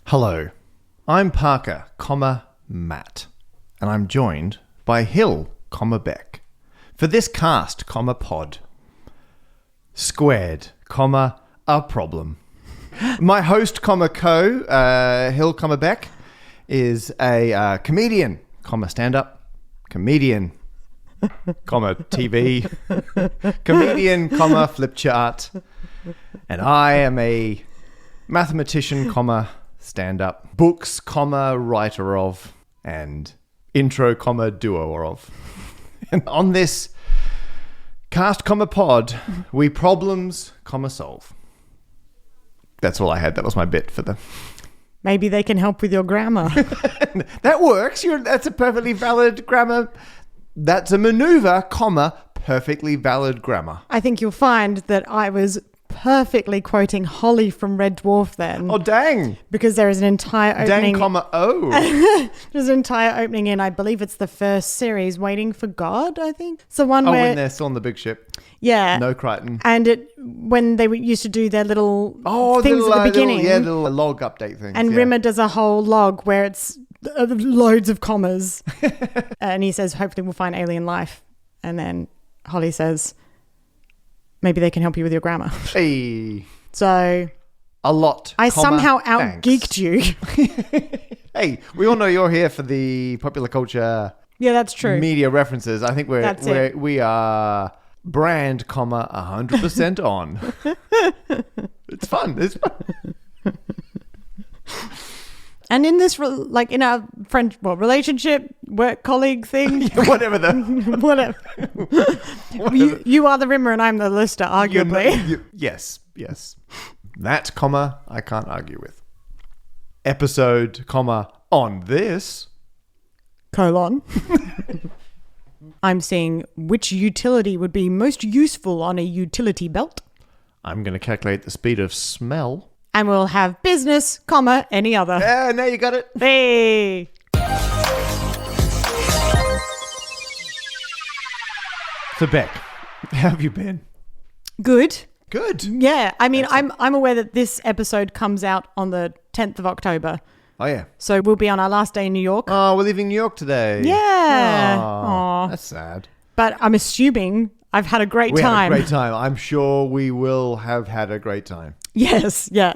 Hello, I'm Parker, Matt, and I'm joined by Hill, Beck, for this cast, pod, squared, a problem. My host, Hill, Beck, is a comedian, stand-up, comedian, TV, comedian, flip chart, and I am a mathematician, stand-up, books, writer of, and intro, doer of. And on this cast, pod, we problems, solve. That's all I had. That was my bit for the... Maybe they can help with your grammar. That works. That's a perfectly valid grammar. That's a maneuver, perfectly valid grammar. I think you'll find that I was perfectly quoting Holly from Red Dwarf then. Oh, dang. Because there is an entire opening... There's an entire opening in, I believe it's the first series, Waiting for God, I think. It's the one where... when they're still on the big ship. Yeah. No Crichton. And when they used to do their little things at the beginning. Little log update things. And Rimmer does a whole log where it's loads of commas. And he says, hopefully we'll find alien life. And then Holly says... Maybe they can help you with your grammar. Hey. So... A lot. I somehow out-geeked you. Hey, we all know you're here for the popular culture... Yeah, that's true. Media references. I think we are brand, 100% on. It's fun. And in this, in our friend, relationship, work colleague thing, whatever. You are the Rimmer and I'm the Lister, arguably. Yes. That, I can't argue with. Episode, on this. : I'm seeing which utility would be most useful on a utility belt. I'm going to calculate the speed of smell. And we'll have business, any other. Yeah, now you got it. Hey. So Beck, how have you been? Good. Yeah, I mean, I'm aware that this episode comes out on the 10th of October. Oh, yeah. So we'll be on our last day in New York. Oh, we're leaving New York today. Yeah. Aww. That's sad. But I'm assuming I've had a great time. Had a great time. I'm sure we will have had a great time. Yes, yeah.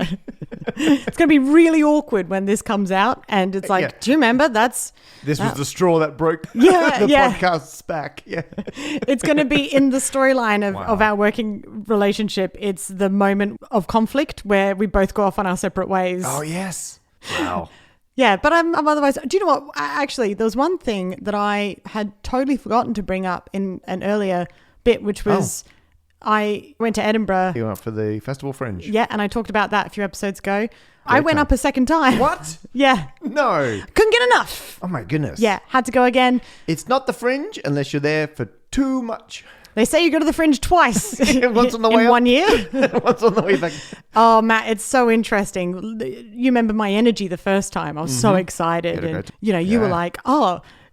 It's going to be really awkward when this comes out. And it's like, do you remember This was the straw that broke the podcast's back. Yeah. It's going to be in the storyline of our working relationship. It's the moment of conflict where we both go off on our separate ways. Oh, yes. Wow. Yeah, but I'm otherwise... Do you know what? Actually, there was one thing that I had totally forgotten to bring up in an earlier bit, which was... I went to Edinburgh. You went for the Festival Fringe. Yeah, and I talked about that a few episodes ago. I went up a second time. What? Yeah. No. Couldn't get enough. Oh my goodness. Yeah, had to go again. It's not the Fringe unless you're there for too much. They say you go to the Fringe twice. Once on the way in up. 1 year. Once on the way back. Oh, Matt, it's so interesting. You remember my energy the first time. I was so excited. And, you were like,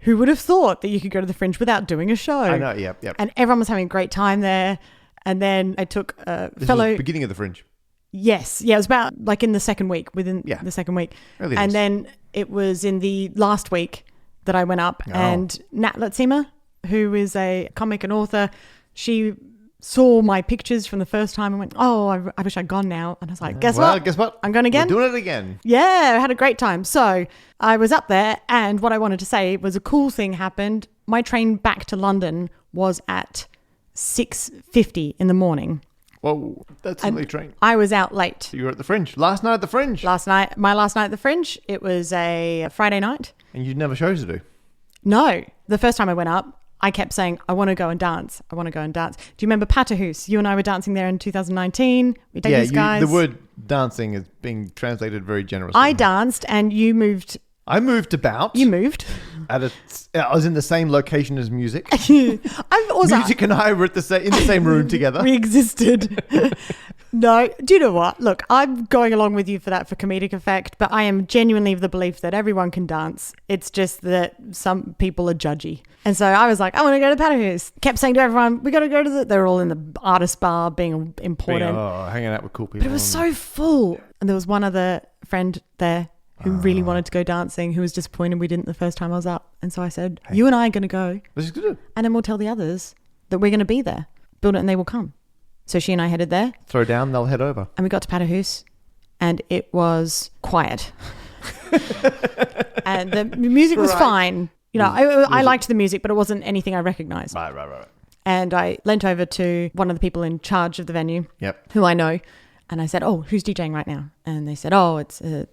who would have thought that you could go to the Fringe without doing a show? I know, yep. And everyone was having a great time there. And then I took a this fellow... was the beginning of the Fringe. Yes. Yeah, it was about in the second week, the second week. Really and nice. then it was in the last week that I went up and Nat Letzima, who is a comic and author, she saw my pictures from the first time and went, I wish I'd gone now. And I was like, guess what? I'm going again. We're doing it again. Yeah, I had a great time. So I was up there and what I wanted to say was a cool thing happened. My train back to London was at 6:50 in the morning. Whoa, that's an early train. I was out late. You were at the Fringe. Last night at the Fringe. My last night at the Fringe. It was a Friday night. And you'd never shows to do? No. The first time I went up, I kept saying, I want to go and dance. Do you remember Patahus? You and I were dancing there in 2019. We did these guys. The word dancing is being translated very generously. I danced and you moved. I moved about. You moved. I was in the same location as music. Also, music and I were in the same room together. We existed. No, do you know what? Look, I'm going along with you for that for comedic effect, but I am genuinely of the belief that everyone can dance. It's just that some people are judgy. And so I was like, I want to go to Patahus. Kept saying to everyone, we got to go to they're all in the artist bar being important. Hanging out with cool people. But it was so full. And there was one other friend there who really wanted to go dancing, who was disappointed we didn't the first time I was up. And so I said, you and I are going to go. This is good. And then we'll tell the others that we're going to be there. Build it and they will come. So she and I headed there. Throw down, they'll head over. And we got to Padahus and it was quiet. And the music was fine. You know, I liked the music, but it wasn't anything I recognized. Right. And I leant over to one of the people in charge of the venue, who I know. And I said, oh, who's DJing right now? And they said, oh, it's a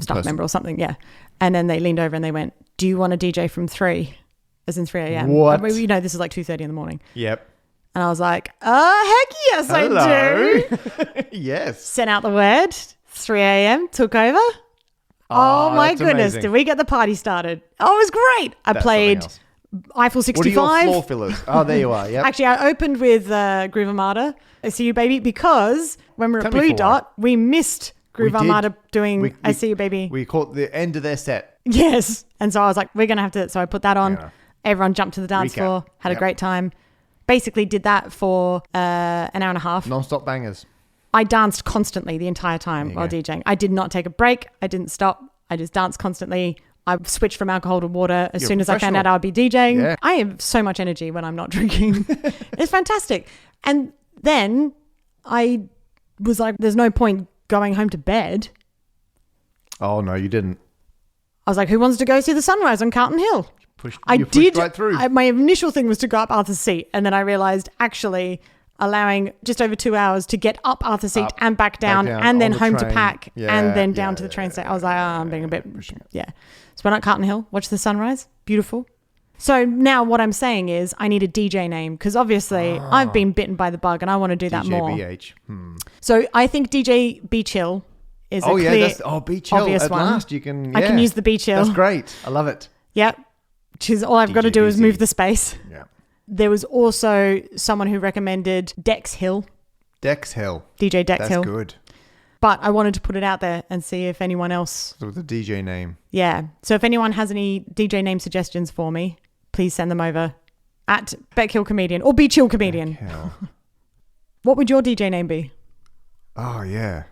staff member or something. Yeah. And then they leaned over and they went, do you want to DJ from 3? As in 3 a.m. What? I mean, you know, this is like 2:30 in the morning. Yep. And I was like, heck yes, Hello. I do. Yes. Sent out the word. 3 a.m. Took over. Oh my goodness. Amazing. Did we get the party started? Oh, it was great. I played Eiffel 65. What are your floor fillers? Oh, there you are. Yep. Actually, I opened with Groove Armada, I See You Baby, because when we were at Blue Dot, we missed Groove Armada doing I See You Baby. We caught the end of their set. Yes. And so I was like, we're going to have to. So I put that on. Yeah. Everyone jumped to the dance floor, had a great time. Basically did that for an hour and a half. Non-stop bangers. I danced constantly the entire time while DJing. I did not take a break. I didn't stop. I just danced constantly. I switched from alcohol to water as soon as I found out I would be DJing. Yeah. I have so much energy when I'm not drinking. It's fantastic. And then I was like, there's no point going home to bed. Oh, no, you didn't. I was like, who wants to go see the sunrise on Carlton Hill? You pushed right through. My initial thing was to go up Arthur's Seat. And then I realized actually allowing just over 2 hours to get up Arthur's Seat and back down and then home to pack and then down to the train station. I was like, I'm being a bit, So went up Carlton Hill, watched the sunrise. Beautiful. So now what I'm saying is I need a DJ name because obviously I've been bitten by the bug and I want to do that more. BH. So I think DJ Be Chill is a clear, Be Chill. Obvious At one. last you can, I can use the Be Chill. That's great. I love it. Yep. Which is all I've got to do is move the space. Yeah. There was also someone who recommended Dex Hill. Dex Hill. DJ Dex Hill. That's good. But I wanted to put it out there and see if anyone else... So with the DJ name. Yeah. So if anyone has any DJ name suggestions for me, please send them over at Beck Hill Comedian or Be Chill Comedian. What would your DJ name be? Oh, yeah.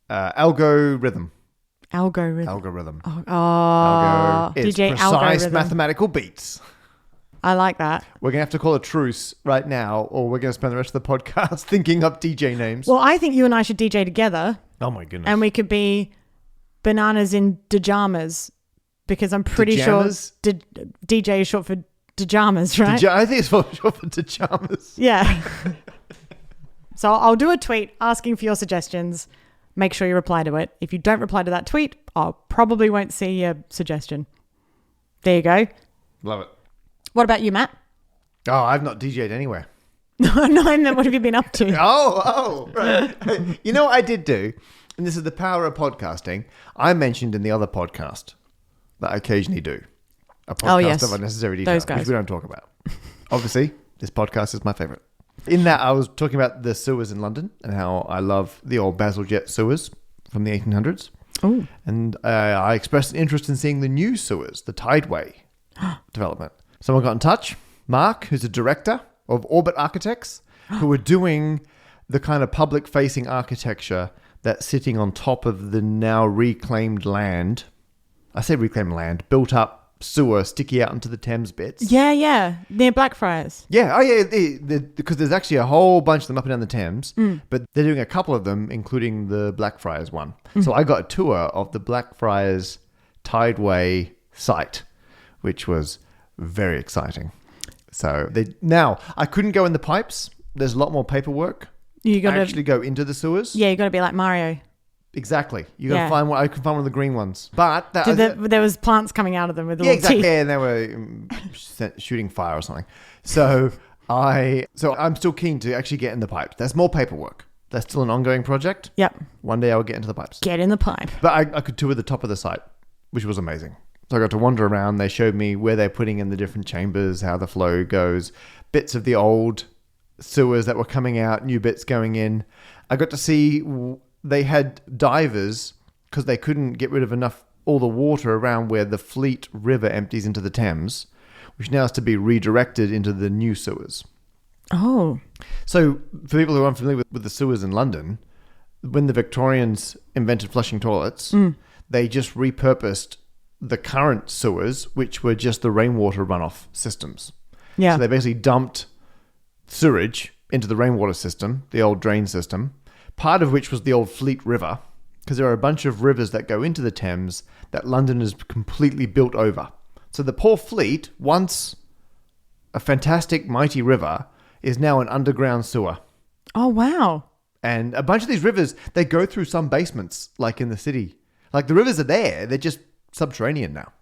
Algorithm. Algorithm. It's DJ precise Algorithm. mathematical beats. I like that. We're going to have to call a truce right now or we're going to spend the rest of the podcast thinking up DJ names. Well, I think you and I should DJ together. Oh, my goodness. And we could be Bananas in Dejamas because I'm pretty sure DJ is short for Dejamas, right? I think it's short for Dejamas. Yeah. So I'll do a tweet asking for your suggestions. Make sure you reply to it. If you don't reply to that tweet, I probably won't see your suggestion. There you go. Love it. What about you, Matt? Oh, I've not DJ'd anywhere. No, I meant what have you been up to? Right. You know what I did do? And this is the power of podcasting. I mentioned in the other podcast that I occasionally do. A podcast of unnecessary detail, which we don't talk about. Obviously, this podcast is my favourite. In that, I was talking about the sewers in London and how I love the old Bazalgette sewers from the 1800s. Ooh. And I expressed an interest in seeing the new sewers, the Tideway development. Someone got in touch, Mark, who's a director of Orbit Architects, who are doing the kind of public-facing architecture that's sitting on top of the now reclaimed land. I say reclaimed land, built up sewer sticky out into the Thames bits. Yeah. Near Blackfriars. Yeah. Oh, yeah. Because there's actually a whole bunch of them up and down the Thames, but they're doing a couple of them, including the Blackfriars one. So I got a tour of the Blackfriars Tideway site, which was very exciting. So now I couldn't go in the pipes. There's a lot more paperwork. You got to actually go into the sewers. Yeah, you got to be like Mario. Exactly. You got to find one. I could find one of the green ones, but there was plants coming out of them with the little exactly. teeth. Yeah, and they were shooting fire or something. So I'm still keen to actually get in the pipes. There's more paperwork. That's still an ongoing project. Yep. One day I'll get into the pipes. Get in the pipe. But I could tour the top of the site, which was amazing. So I got to wander around. They showed me where they're putting in the different chambers, how the flow goes, bits of the old sewers that were coming out, new bits going in. I got to see they had divers because they couldn't get rid of all the water around where the Fleet River empties into the Thames, which now has to be redirected into the new sewers. Oh. So for people who are unfamiliar with the sewers in London, when the Victorians invented flushing toilets, they just repurposed the current sewers, which were just the rainwater runoff systems. Yeah. So they basically dumped sewage into the rainwater system, the old drain system, part of which was the old Fleet River, because there are a bunch of rivers that go into the Thames that London has completely built over. So the poor Fleet, once a fantastic, mighty river, is now an underground sewer. Oh, wow. And a bunch of these rivers, they go through some basements, like in the city. Like the rivers are there, they're just subterranean now.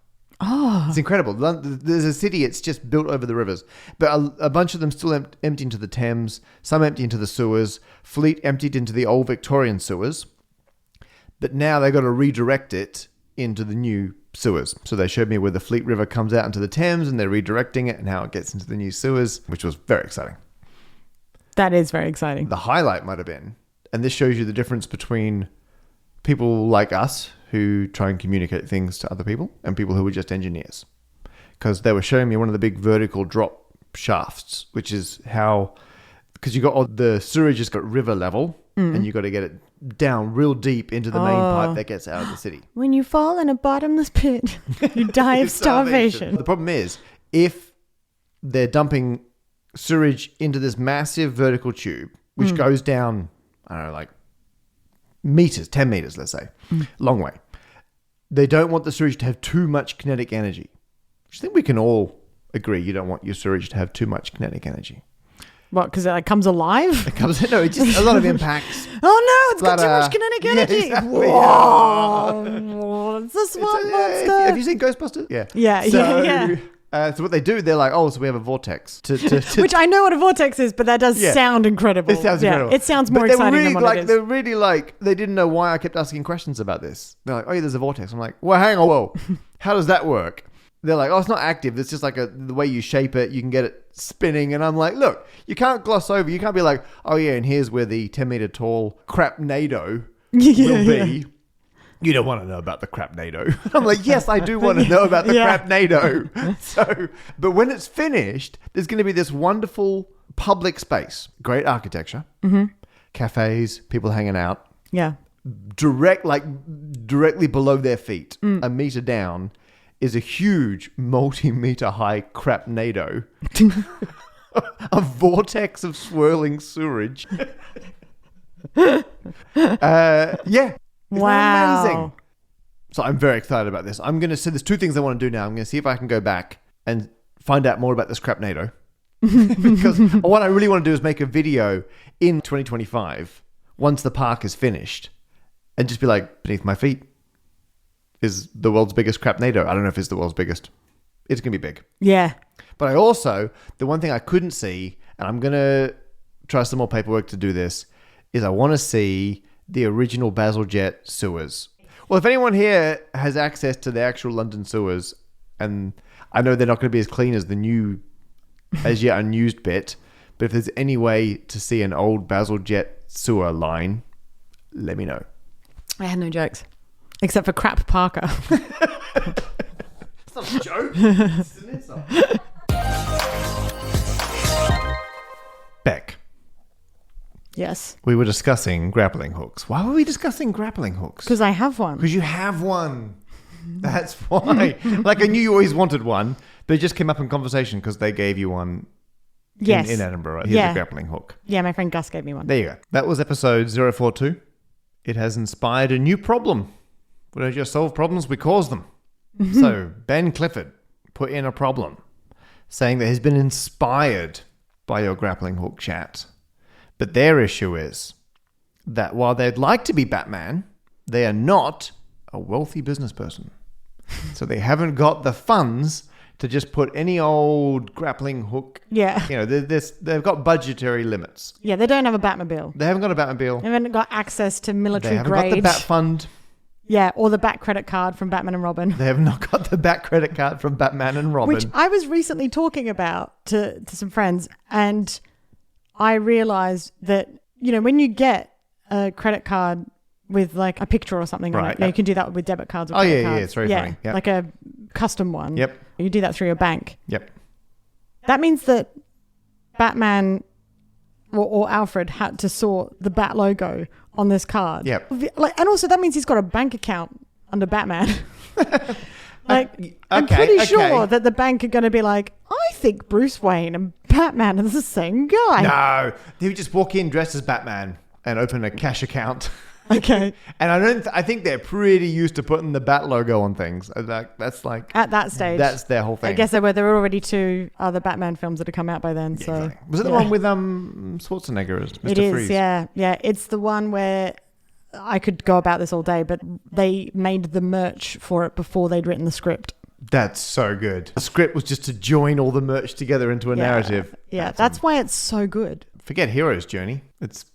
Oh. It's incredible. There's a city, it's just built over the rivers. But a bunch of them still empty into the Thames, some empty into the sewers. Fleet emptied into the old Victorian sewers. But now they've got to redirect it into the new sewers. So they showed me where the Fleet River comes out into the Thames and they're redirecting it and how it gets into the new sewers, which was very exciting. That is very exciting. The highlight might have been, and this shows you the difference between people like us who try and communicate things to other people and people who are just engineers. Because they were showing me one of the big vertical drop shafts, which is how, because you got all the sewage has got river level and you got to get it down real deep into the main pipe that gets out of the city. When you fall in a bottomless pit, you die of starvation. The problem is, if they're dumping sewage into this massive vertical tube, which goes down, I don't know, like meters, 10 meters, let's say, long way. They don't want the sewage to have too much kinetic energy. I think we can all agree you don't want your sewage to have too much kinetic energy. What, because it comes alive? It's just a lot of impacts. Oh no, it's got too much kinetic energy. Yeah, exactly. Whoa. It's a swamp monster. Have you seen Ghostbusters? Yeah. Yeah. So what they do, they're like, so we have a vortex. Which I know what a vortex is, but that does sound incredible. It sounds incredible. It sounds more exciting than what it is. They're really like, they didn't know why I kept asking questions about this. They're like, there's a vortex. I'm like, well, hang on, whoa. How does that work? They're like, it's not active. It's just like the way you shape it, you can get it spinning. And I'm like, look, you can't gloss over. You can't be like, and here's where the 10-meter tall crapnado will be. You don't want to know about the crapnado. I'm like, yes, I do want to know about the crapnado. But when it's finished, there's going to be this wonderful public space, great architecture, cafes, people hanging out. Yeah. Directly below their feet, a meter down, is a huge multi-meter high crapnado. A vortex of swirling sewage. Wow. Amazing. So I'm very excited about this. I'm going to say there's two things I want to do now. I'm going to see if I can go back and find out more about this crapnado. Because what I really want to do is make a video in 2025, once the park is finished, and just be like, beneath my feet is the world's biggest crapnado. I don't know if it's the world's biggest. It's going to be big. Yeah. But I also, the one thing I couldn't see, and I'm going to try some more paperwork to do this, is I want to see the original Bazalgette sewers. Well, if anyone here has access to the actual London sewers, and I know they're not going to be as clean as the new, as yet unused bit, but if there's any way to see an old Bazalgette sewer line, let me know. I had no jokes. Except for Crap Parker. It's not a joke. It's an insult. Beck. Yes. We were discussing grappling hooks. Why were we discussing grappling hooks? Because I have one. Because you have one. That's why. Like, I knew you always wanted one, but it just came up in conversation because they gave you one in Edinburgh. Right? Here's a grappling hook. Yeah, my friend Gus gave me one. There you go. That was episode 042. It has inspired a new problem. We don't just solve problems, we cause them. So, Ben Clifford put in a problem saying that he's been inspired by your grappling hook chat. But their issue is that while they'd like to be Batman, they are not a wealthy business person. So they haven't got the funds to just put any old grappling hook. Yeah. You know, they've got budgetary limits. Yeah, they don't have a Batmobile. They haven't got a Batmobile. They haven't got access to military They haven't grade. got the Bat Fund. Yeah, or the Bat credit card from Batman and Robin. They have not got the Bat credit card from Batman and Robin. Which I was recently talking about to some friends, and I realized that, when you get a credit card with like a picture or something on it, you can do that with debit cards or credit cards. It's very funny. Yep. Like a custom one. Yep. You do that through your bank. Yep. That means that Batman or Alfred had to sort the Bat logo on this card. Yep. And also that means he's got a bank account under Batman. I'm pretty sure that the bank are going to be like, I think Bruce Wayne and Batman are the same guy. No, he would just walk in dressed as Batman and open a cash account. Okay. And I think they're pretty used to putting the Bat logo on things. That's like at that stage. That's their whole thing. I guess there were already 2 other Batman films that had come out by then. Yeah, so exactly. Was it the one with Schwarzenegger as Mr. It is, Freeze? yeah. It's the one where I could go about this all day, but they made the merch for it before they'd written the script. That's so good. The script was just to join all the merch together into a narrative. Yeah, that's why it's so good. Forget Hero's Journey. It's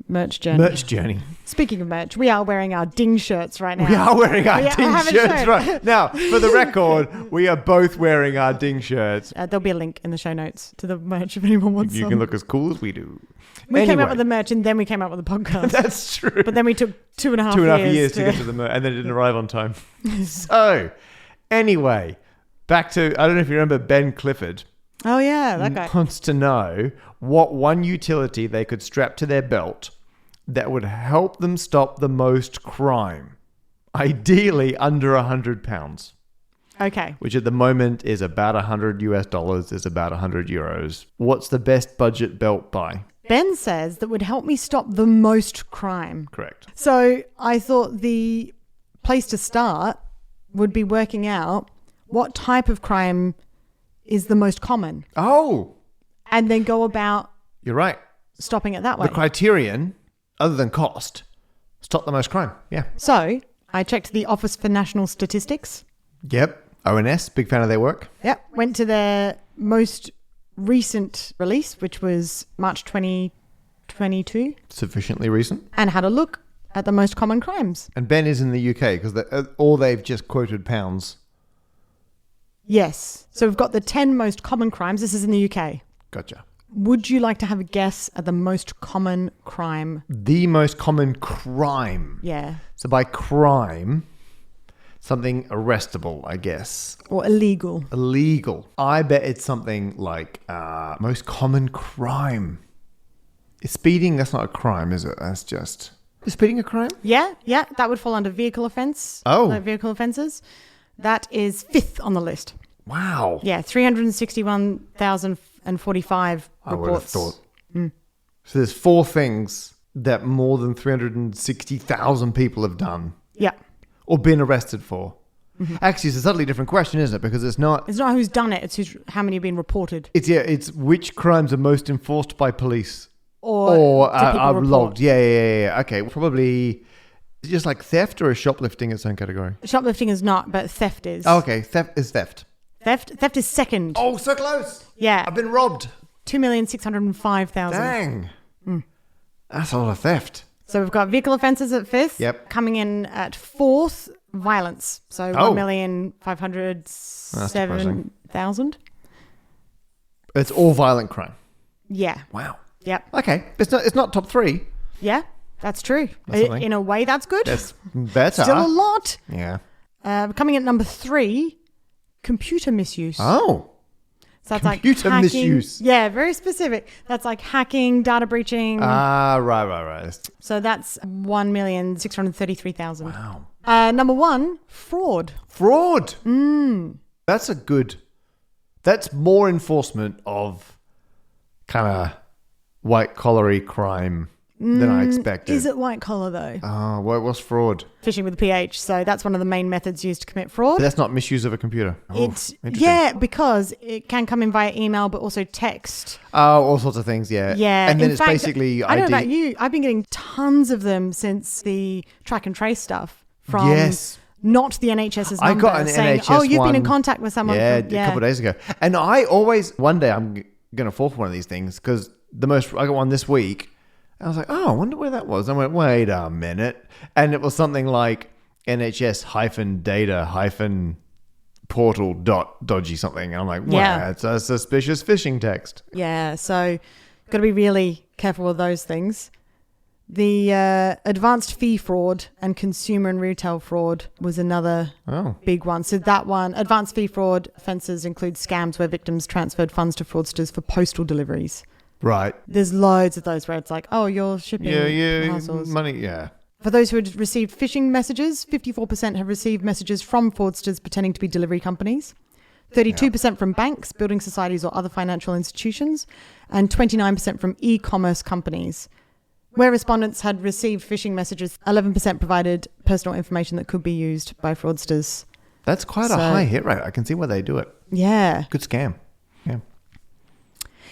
Merch Journey. Merch Journey. Speaking of merch, we are wearing our Ding shirts right now. We are wearing our Ding shirts right now. For the record, we are both wearing our Ding shirts. There'll be a link in the show notes to the merch if anyone wants some. You can look as cool as we do. We came up with the merch and then we came up with the podcast. That's true. But then we took 2.5 years to get to the merch, and then it didn't arrive on time. So, anyway, back to, I don't know if you remember Ben Clifford. Oh, yeah, that guy. Wants to know what one utility they could strap to their belt that would help them stop the most crime. Ideally under £100. Okay. Which at the moment is about $100 is about €100. What's the best budget belt by? Ben says that would help me stop the most crime. Correct. So I thought the place to start would be working out what type of crime is the most common. Oh. And then go about You're right. stopping it that way. The criterion, other than cost, stop the most crime. Yeah. So I checked the Office for National Statistics. Yep. ONS, big fan of their work. Yep. Went to their most recent release, which was March 2022. Sufficiently recent. And had a look at the most common crimes. And Ben is in the UK because they've just quoted pounds. Yes. So we've got the 10 most common crimes. This is in the UK. Gotcha. Would you like to have a guess at the most common crime? The most common crime. Yeah. So by crime, something arrestable, I guess. Or illegal. Illegal. I bet it's something like most common crime. Is speeding? That's not a crime, is it? That's just... Is speeding a crime? Yeah. That would fall under vehicle offence. Oh. Like vehicle offences. That is 5th on the list. Wow. Yeah, 361,045 I would have reports. thought. So there's 4 things that more than 360,000 people have done. Yeah. Or been arrested for. Mm-hmm. Actually, it's a slightly different question, isn't it? Because it's not who's done it, it's how many have been reported. It's which crimes are most enforced by police. Or are report. logged. Yeah. Okay, probably just like theft, or is shoplifting its own category? Shoplifting is not, but theft is. Oh, okay, theft is theft. Theft is second. Oh, so close. Yeah. I've been robbed. 2,605,000. Dang. That's a lot of theft. So we've got vehicle offences at 5th. Yep. Coming in at 4th, violence. So 1,507,000. It's all violent crime. Yeah. Wow. Yep. Okay. It's not top 3. Yeah, that's true. That's something. In a way, that's good. That's better. Still a lot. Yeah. Coming in at number 3, computer misuse. Oh. So that's computer like misuse. Yeah, very specific. That's like hacking, data breaching. Right. So that's 1,633,000. Wow. Number 1, fraud. Fraud. That's more enforcement of kind of white collary crime than I expected. Is it white collar though? Oh, what's fraud? Phishing with a PH. So that's one of the main methods used to commit fraud. But that's not misuse of a computer. Yeah, because it can come in via email, but also text. Oh, all sorts of things. Yeah. Yeah. And then in fact, basically I don't know about you. I've been getting tons of them since the track and trace stuff from. Yes. Not the NHS's number. I got an saying, NHS you've one. been in contact with someone. Yeah, a couple of days ago. And I always, one day I'm going to fall for one of these things because I got one this week. I was like, I wonder where that was. I went, wait a minute. And it was something like NHS-data-portal.dodgy something. And I'm like, wow, it's a suspicious phishing text. Yeah, so got to be really careful with those things. The advanced fee fraud and consumer and retail fraud was another big one. So that one, advanced fee fraud offences include scams where victims transferred funds to fraudsters for postal deliveries. Right. There's loads of those where it's like, you're shipping parcels. Money, yeah. For those who had received phishing messages, 54% have received messages from fraudsters pretending to be delivery companies, 32% from banks, building societies or other financial institutions, and 29% from e-commerce companies. Where respondents had received phishing messages, 11% provided personal information that could be used by fraudsters. That's quite a high hit rate. I can see why they do it. Yeah. Good scam. Yeah.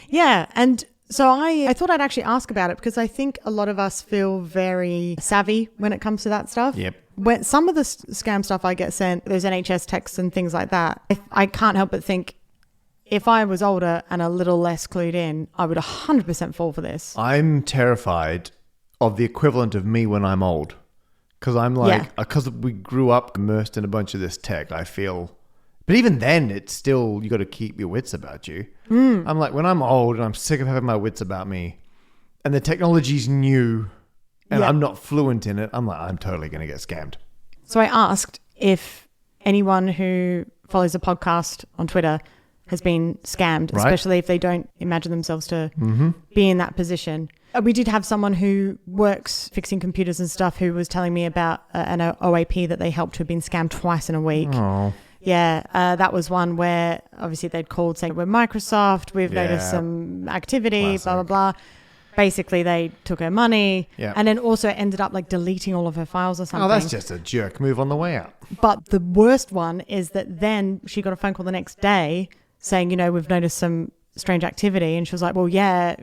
Yeah, and so I thought I'd actually ask about it because I think a lot of us feel very savvy when it comes to that stuff. Yep. When some of the scam stuff I get sent, there's NHS texts and things like that. I can't help but think if I was older and a little less clued in, I would 100% fall for this. I'm terrified of the equivalent of me when I'm old. Because I'm like, because we grew up immersed in a bunch of this tech, I feel. But even then, it's still, you got to keep your wits about you. I'm like, when I'm old and I'm sick of having my wits about me, and the technology's new, and I'm not fluent in it, I'm like, I'm totally going to get scammed. So I asked if anyone who follows the podcast on Twitter has been scammed, especially if they don't imagine themselves to be in that position. We did have someone who works fixing computers and stuff who was telling me about an OAP that they helped who had been scammed twice in a week. Oh. Yeah, that was one where obviously they'd called saying, we're Microsoft, we've noticed some activity, blah, blah, blah. Basically, they took her money and then also ended up like deleting all of her files or something. Oh, that's just a jerk move on the way out. But the worst one is that then she got a phone call the next day saying, we've noticed some strange activity. And she was like, well, yeah.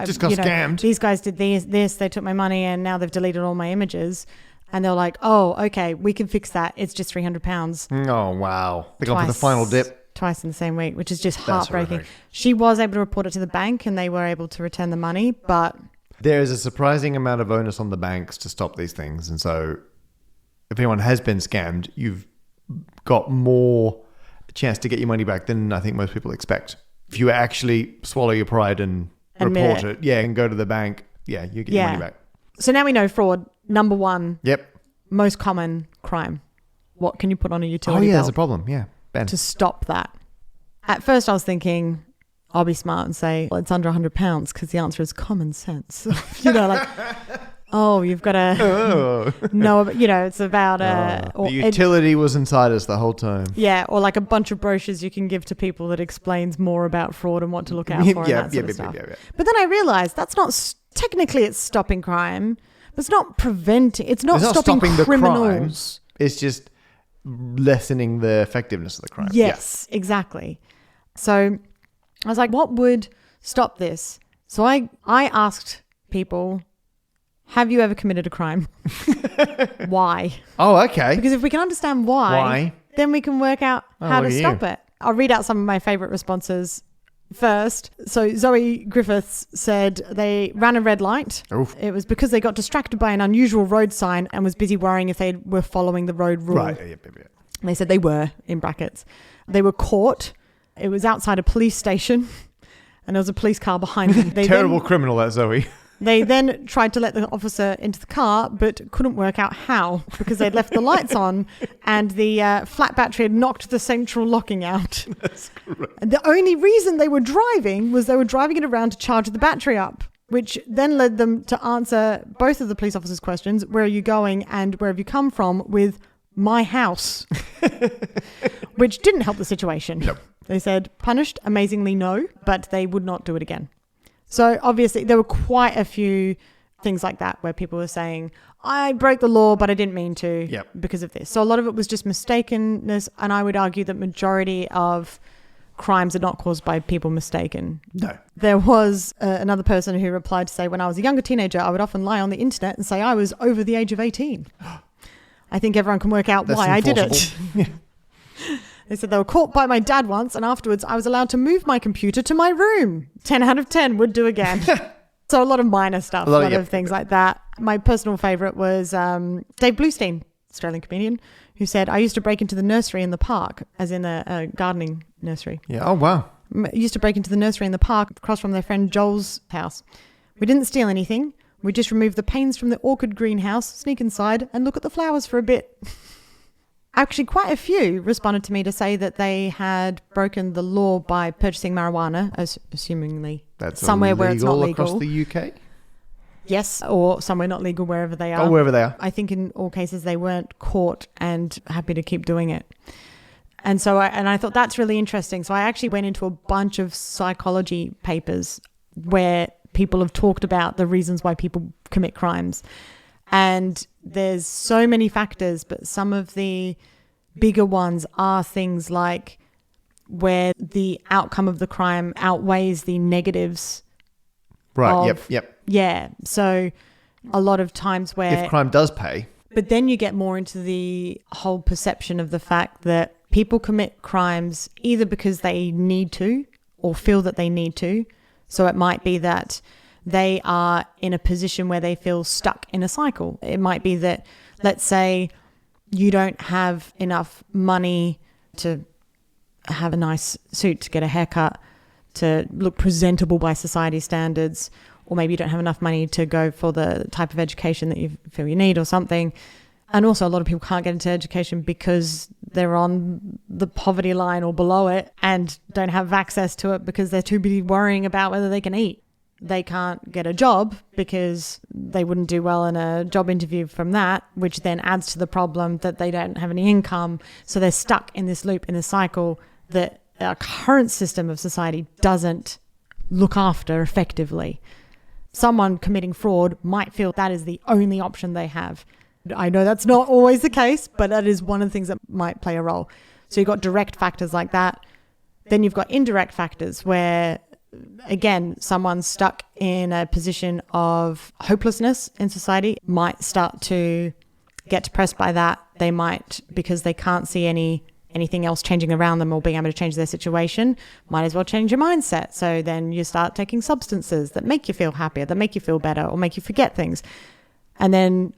Just got scammed. These guys did this, they took my money and now they've deleted all my images. And they're like, oh, okay, we can fix that. It's just £300. Oh, wow. They got for the final dip. Twice in the same week, which is just heartbreaking. Horrific. She was able to report it to the bank and they were able to return the money, but... There is a surprising amount of onus on the banks to stop these things. And so if anyone has been scammed, you've got more chance to get your money back than I think most people expect. If you actually swallow your pride and report it, and go to the bank, you get your money back. So now we know fraud, number one. Yep. Most common crime. What can you put on a utility belt? belt? That's a problem. Yeah. Ben. To stop that. At first I was thinking, I'll be smart and say, well, it's under £100 because the answer is common sense. You've got to know, it's about... the utility was inside us the whole time. Yeah, or like a bunch of brochures you can give to people that explains more about fraud and what to look out for and that sort of stuff. But then I realised that's not... Technically, it's stopping crime, but it's not preventing... It's not stopping criminals. The crime. It's just lessening the effectiveness of the crime. Yes, exactly. So I was like, what would stop this? So I asked people... Have you ever committed a crime? Why? Oh, okay. Because if we can understand why, then we can work out how to stop it. I'll read out some of my favourite responses first. So Zoe Griffiths said they ran a red light. Oof. It was because they got distracted by an unusual road sign and was busy worrying if they were following the road rule. Right. Yep. They said they were, in brackets. They were caught. It was outside a police station and there was a police car behind them. Terrible criminal, that Zoe. They then tried to let the officer into the car, but couldn't work out how because they'd left the lights on and the flat battery had knocked the central locking out. That's great. And the only reason they were driving was they were driving it around to charge the battery up, which then led them to answer both of the police officers' questions, where are you going and where have you come from, with my house, which didn't help the situation. Nope. They said, punished, amazingly no, but they would not do it again. So obviously there were quite a few things like that where people were saying, I broke the law, but I didn't mean to because of this. So a lot of it was just mistakenness. And I would argue that majority of crimes are not caused by people mistaken. No. There was another person who replied to say, when I was a younger teenager, I would often lie on the internet and say I was over the age of 18. I think everyone can work out why I did it. They said they were caught by my dad once and afterwards I was allowed to move my computer to my room. 10 out of 10 would do again. So a lot of minor stuff, a lot of things like that. My personal favourite was Dave Bluestein, Australian comedian, who said, I used to break into the nursery in the park, as in a gardening nursery. Yeah. Oh, wow. I used to break into the nursery in the park across from their friend Joel's house. We didn't steal anything. We just removed the panes from the orchid greenhouse, sneak inside and look at the flowers for a bit. Actually, quite a few responded to me to say that they had broken the law by purchasing marijuana, assumingly that's somewhere where it's not legal. Across the UK? Yes, or somewhere not legal wherever they are. Oh, wherever they are. I think in all cases they weren't caught and happy to keep doing it. And so I thought that's really interesting. So I actually went into a bunch of psychology papers where people have talked about the reasons why people commit crimes. And there's so many factors, but some of the bigger ones are things like where the outcome of the crime outweighs the negatives. Right, yep. Yeah, so a lot of times where... If crime does pay. But then you get more into the whole perception of the fact that people commit crimes either because they need to or feel that they need to. So it might be that they are in a position where they feel stuck in a cycle. It might be that, let's say, you don't have enough money to have a nice suit, to get a haircut, to look presentable by society standards, or maybe you don't have enough money to go for the type of education that you feel you need or something. And also a lot of people can't get into education because they're on the poverty line or below it and don't have access to it because they're too busy worrying about whether they can eat. They can't get a job because they wouldn't do well in a job interview from that, which then adds to the problem that they don't have any income. So they're stuck in this loop, in this cycle that our current system of society doesn't look after effectively. Someone committing fraud might feel that is the only option they have. I know that's not always the case, but that is one of the things that might play a role. So you've got direct factors like that. Then you've got indirect factors where, again, someone stuck in a position of hopelessness in society might start to get depressed by that. They might, because they can't see anything else changing around them or being able to change their situation, might as well change your mindset. So then you start taking substances that make you feel happier, that make you feel better, or make you forget things. And then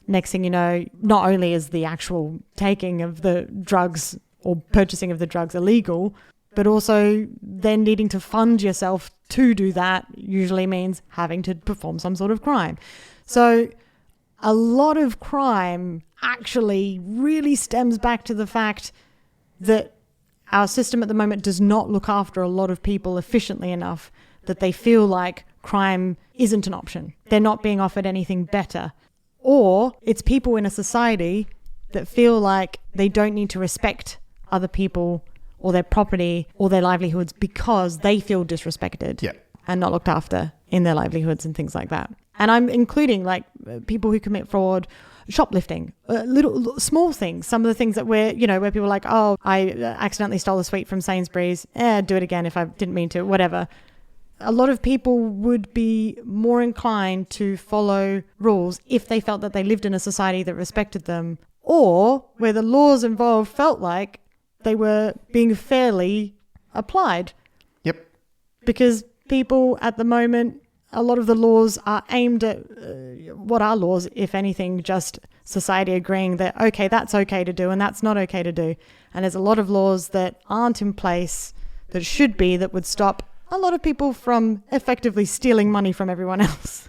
next thing you know, not only is the actual taking of the drugs or purchasing of the drugs illegal, but also then needing to fund yourself to do that usually means having to perform some sort of crime. So a lot of crime actually really stems back to the fact that our system at the moment does not look after a lot of people efficiently enough that they feel like crime isn't an option. They're not being offered anything better. Or it's people in a society that feel like they don't need to respect other people or their property or their livelihoods because they feel disrespected and not looked after in their livelihoods and things like that. And I'm including like people who commit fraud, shoplifting, little small things. Some of the things that where people are like, oh, I accidentally stole a sweet from Sainsbury's. Do it again if I didn't mean to, whatever. A lot of people would be more inclined to follow rules if they felt that they lived in a society that respected them, or where the laws involved felt like they were being fairly applied. Yep. Because people at the moment, a lot of the laws are aimed at what are laws, if anything, just society agreeing that, okay, that's okay to do and that's not okay to do. And there's a lot of laws that aren't in place that should be, that would stop a lot of people from effectively stealing money from everyone else.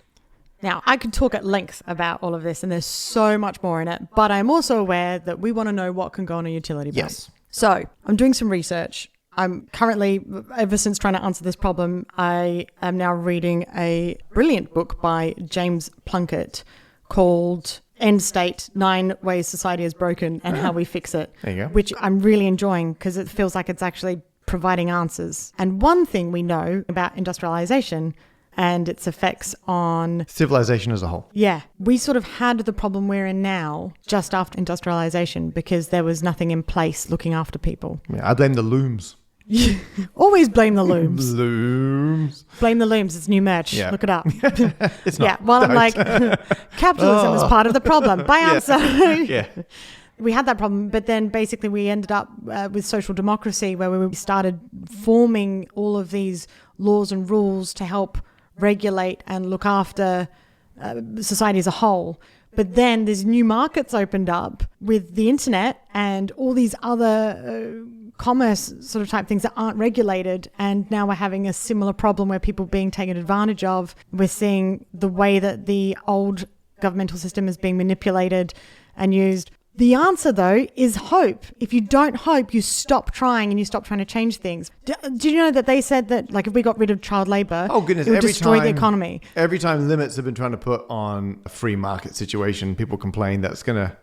Now, I could talk at length about all of this and there's so much more in it, but I'm also aware that we want to know what can go on a utility bill. Yes. So I'm doing some research. I'm currently, ever since trying to answer this problem, I am now reading a brilliant book by James Plunkett called End State, 9 Ways Society is Broken and How We Fix It. There you go. Which I'm really enjoying because it feels like it's actually providing answers. And one thing we know about industrialization and its effects on civilization as a whole. Yeah. We sort of had the problem we're in now just after industrialization because there was nothing in place looking after people. Yeah, I blame the looms. Always blame the looms. Looms. Blame the looms. It's new merch. Yeah. Look it up. It's not. Yeah. Well, I'm like, capitalism is part of the problem. By answer. Yeah. We had that problem, but then basically we ended up with social democracy where we started forming all of these laws and rules to help regulate and look after society as a whole. But then there's new markets opened up with the internet and all these other commerce sort of type things that aren't regulated. And now we're having a similar problem where people are being taken advantage of. We're seeing the way that the old governmental system is being manipulated and used. The answer, though, is hope. If you don't hope, you stop trying and you stop trying to change things. Do you know that they said that, like, if we got rid of child labor, oh goodness, it would destroy the economy? Every time limits have been trying to put on a free market situation, people complain that's going to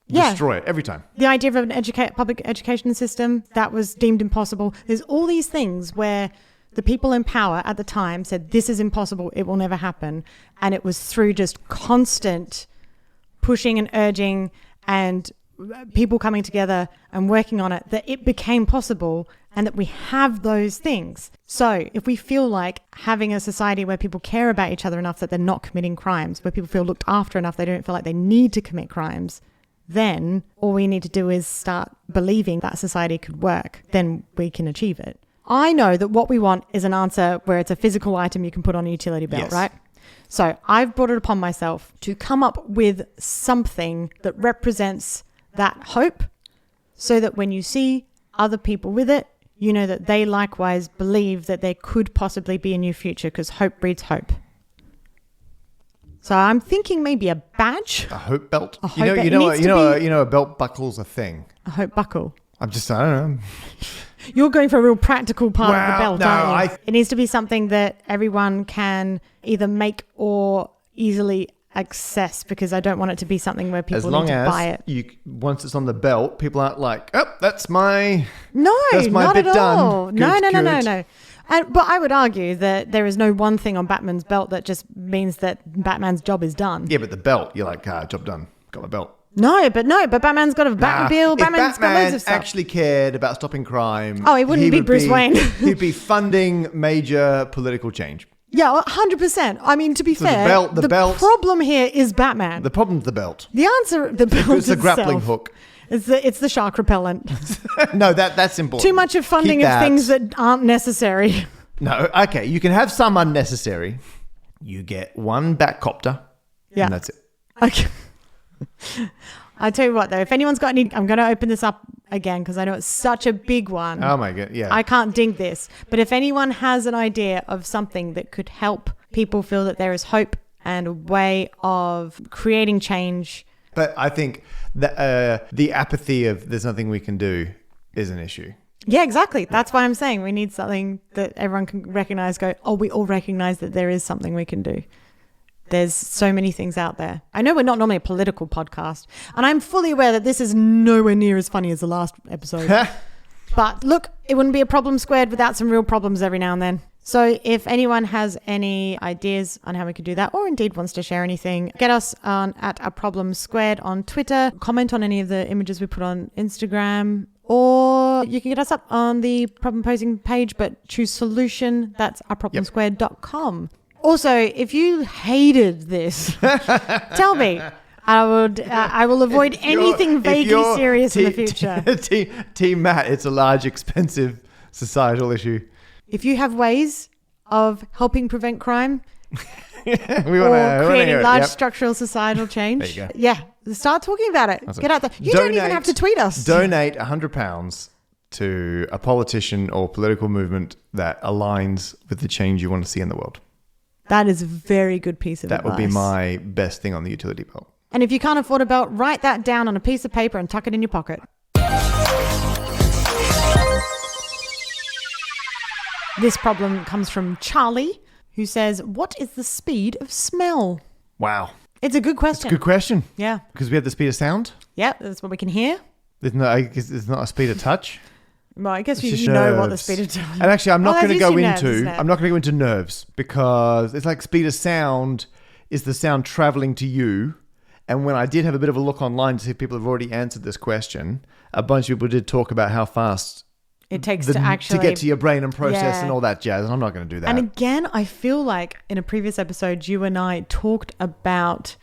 destroy it every time. The idea of an public education system, that was deemed impossible. There's all these things where the people in power at the time said, this is impossible, it will never happen. And it was through just constant pushing and urging and people coming together and working on it that it became possible, and that we have those things. So if we feel like having a society where people care about each other enough that they're not committing crimes, where people feel looked after enough they don't feel like they need to commit crimes, then all we need to do is start believing that society could work. Then we can achieve it. I know that what we want is an answer where it's a physical item you can put on a utility belt, yes. right? So I've brought it upon myself to come up with something that represents that hope, so that when you see other people with it, you know that they likewise believe that there could possibly be a new future, because hope breeds hope. So I'm thinking maybe a badge. A hope belt. A hope belt. A belt buckle's a thing. A hope buckle. I don't know. You're going for a real practical part of the belt, no, aren't you? It needs to be something that everyone can either make or easily access, because I don't want it to be something where people need to buy it. Once it's on the belt, people aren't like, oh, that's my not bit at all. done. No. But I would argue that there is no one thing on Batman's belt that just means that Batman's job is done. Yeah, but the belt, you're like, job done. Got my belt. No, but Batman's got a Batmobile. Batman's got loads of stuff. If Batman actually cared about stopping crime, he wouldn't be Bruce Wayne. He'd be funding major political change. Yeah, 100%. I mean, to be fair, the belt, problem here is Batman. The problem's the belt. The answer, the belt it's the grappling hook. It's the shark repellent. No, that's important. Too much of funding of things that aren't necessary. No, okay. You can have some unnecessary. You get one Batcopter. Yeah. And that's it. Okay. I tell you what, though, if anyone's got any, I'm going to open this up again because I know it's such a big one. Oh my God, yeah. I can't ding this. But if anyone has an idea of something that could help people feel that there is hope and a way of creating change. But I think that the apathy of there's nothing we can do is an issue. Yeah, exactly. That's why I'm saying we need something that everyone can recognize, we all recognize that there is something we can do. There's so many things out there. I know we're not normally a political podcast, and I'm fully aware that this is nowhere near as funny as the last episode. But look, it wouldn't be a problem squared without some real problems every now and then. So if anyone has any ideas on how we could do that, or indeed wants to share anything, get us on at A Problem Squared on Twitter, comment on any of the images we put on Instagram, or you can get us up on the problem posing page, but choose solution. That's aproblemsquared.com. Also, if you hated this, tell me. I will avoid anything vaguely serious in the future. Team Matt, it's a large, expensive societal issue. If you have ways of helping prevent crime or creating large structural societal change, there you go. Yeah, start talking about it. Awesome. Get out there. You don't even have to tweet us. Donate £100 to a politician or political movement that aligns with the change you want to see in the world. That is a very good piece of advice. That would be my best thing on the utility belt. And if you can't afford a belt, write that down on a piece of paper and tuck it in your pocket. This problem comes from Charlie, who says, what is the speed of smell? Wow. It's a good question. It's a good question. Yeah. Because we have the speed of sound? Yeah, that's what we can hear. It's not a speed of touch? Well, I guess you know what the speed of touch is. And actually, I'm not going to go into nerves, because it's like speed of sound is the sound traveling to you. And when I did have a bit of a look online to see if people have already answered this question, a bunch of people did talk about how fast it takes to get to your brain and process and all that jazz. I'm not going to do that. And again, I feel like in a previous episode, you and I talked about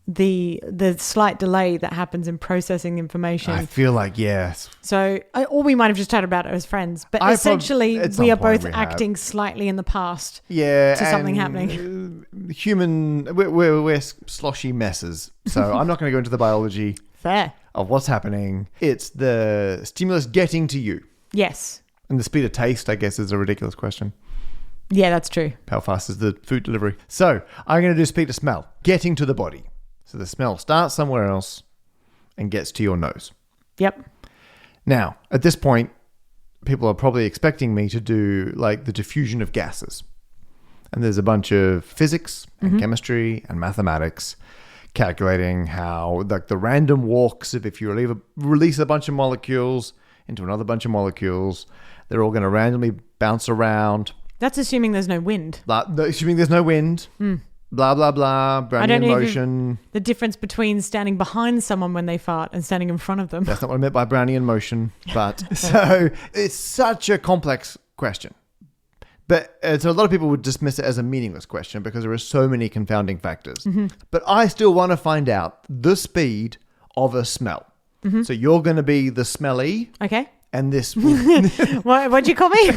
the slight delay that happens in processing information. I feel like, yes. So, or we might have just chatted about it as friends, but essentially we are both acting slightly in the past to something happening. We're sloshy messes. So I'm not going to go into the biology of what's happening. It's the stimulus getting to you. Yes. And the speed of taste, I guess, is a ridiculous question. Yeah, that's true. How fast is the food delivery? So I'm going to do speed of smell, getting to the body. So the smell starts somewhere else and gets to your nose. Yep. Now, at this point, people are probably expecting me to do like the diffusion of gases. And there's a bunch of physics and chemistry and mathematics calculating how like the random walks of if you release a bunch of molecules into another bunch of molecules, they're all going to randomly bounce around. That's assuming there's no wind. Assuming there's no wind. Blah, blah, blah. Brownian motion. The difference between standing behind someone when they fart and standing in front of them. That's not what I meant by Brownian motion. But so it's such a complex question. But so a lot of people would dismiss it as a meaningless question because there are so many confounding factors. But I still want to find out the speed of a smell. So you're going to be the smelly. Okay. And this What'd you call me?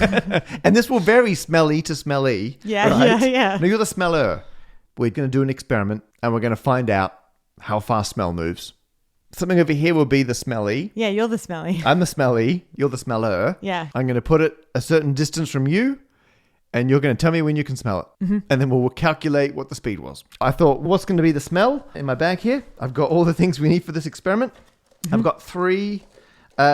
And this will vary smelly to smelly. Yeah, right? yeah. No, you're the smeller. We're going to do an experiment and we're going to find out how fast smell moves. Something over here will be the smelly. Yeah, you're the smelly. I'm the smelly. You're the smeller. Yeah. I'm going to put it a certain distance from you and you're going to tell me when you can smell it. And then we'll calculate what the speed was. I thought, what's going to be the smell in my bag here? I've got all the things we need for this experiment. I've got 3.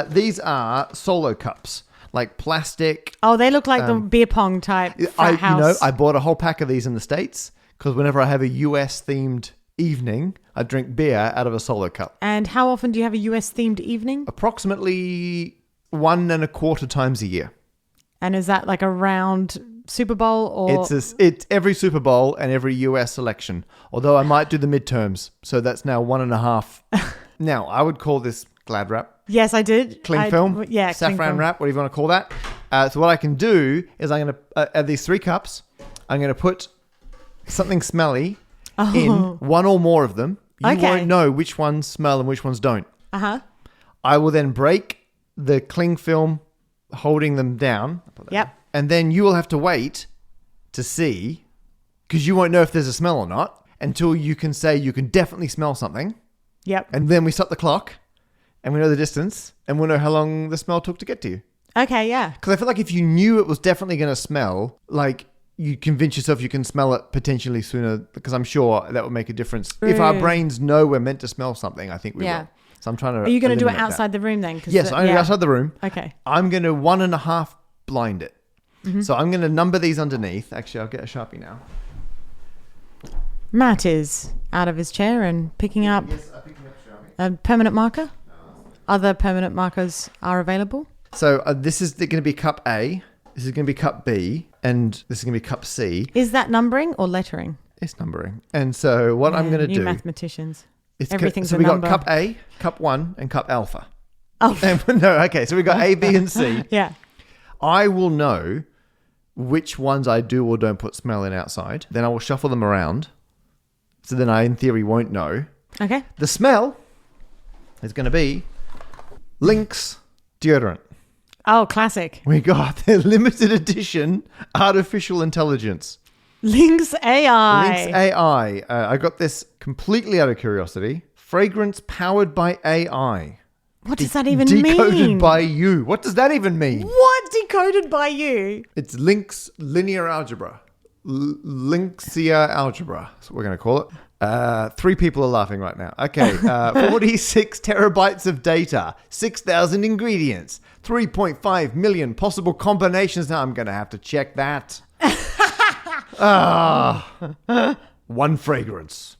These are solo cups, like plastic. Oh, they look like the beer pong type frat house. I bought a whole pack of these in the States because whenever I have a US themed evening, I drink beer out of a solo cup. And how often do you have a US themed evening? Approximately 1.25 times a year. And is that like around Super Bowl or? It's every Super Bowl and every US election. Although I might do the midterms, so that's now 1.5. Now I would call this Glad wrap. Yes, I did. Cling film. Yeah, saffron wrap, whatever you want to call that. So what I can do is I'm going to add these 3 cups. I'm going to put something smelly in one or more of them. You won't know which ones smell and which ones don't. I will then break the cling film holding them down. Yep. And then you will have to wait to see, because you won't know if there's a smell or not until you can say you can definitely smell something. Yep. And then we stop the clock and we know the distance and we'll know how long the smell took to get to you. Okay, yeah. Because I feel like if you knew it was definitely going to smell, like you convince yourself you can smell it potentially sooner, because I'm sure that would make a difference. If our brains know we're meant to smell something, I think we will. So I'm trying to. Are you going to do it outside the room then? Yes, I'm going to go outside the room. Okay. I'm going to 1.5 blind it. So I'm going to number these underneath. Actually, I'll get a Sharpie now. Matt is out of his chair and picking up a permanent marker. Other permanent markers are available. So this is going to be cup A, this is going to be cup B, and this is going to be cup C. Is that numbering or lettering? It's numbering. And so what I'm going to do... mathematicians. Everything's a number. So we got cup A, cup 1, and cup alpha. Oh. No, okay. So we got A, B, and C. Yeah. I will know which ones I do or don't put smell in outside. Then I will shuffle them around. So then I, in theory, won't know. Okay. The smell is going to be Lynx deodorant. Oh, classic. We got the limited edition artificial intelligence. Lynx AI. Lynx AI. I got this completely out of curiosity. Fragrance powered by AI. What does that even mean? Decoded by you. What does that even mean? What? Decoded by you? It's Lynx linear algebra. Lynxia algebra. That's what we're going to call it. 3 people are laughing right now. Okay. 46 terabytes of data. 6,000 ingredients. 3.5 million possible combinations. Now I'm going to have to check that. 1 fragrance.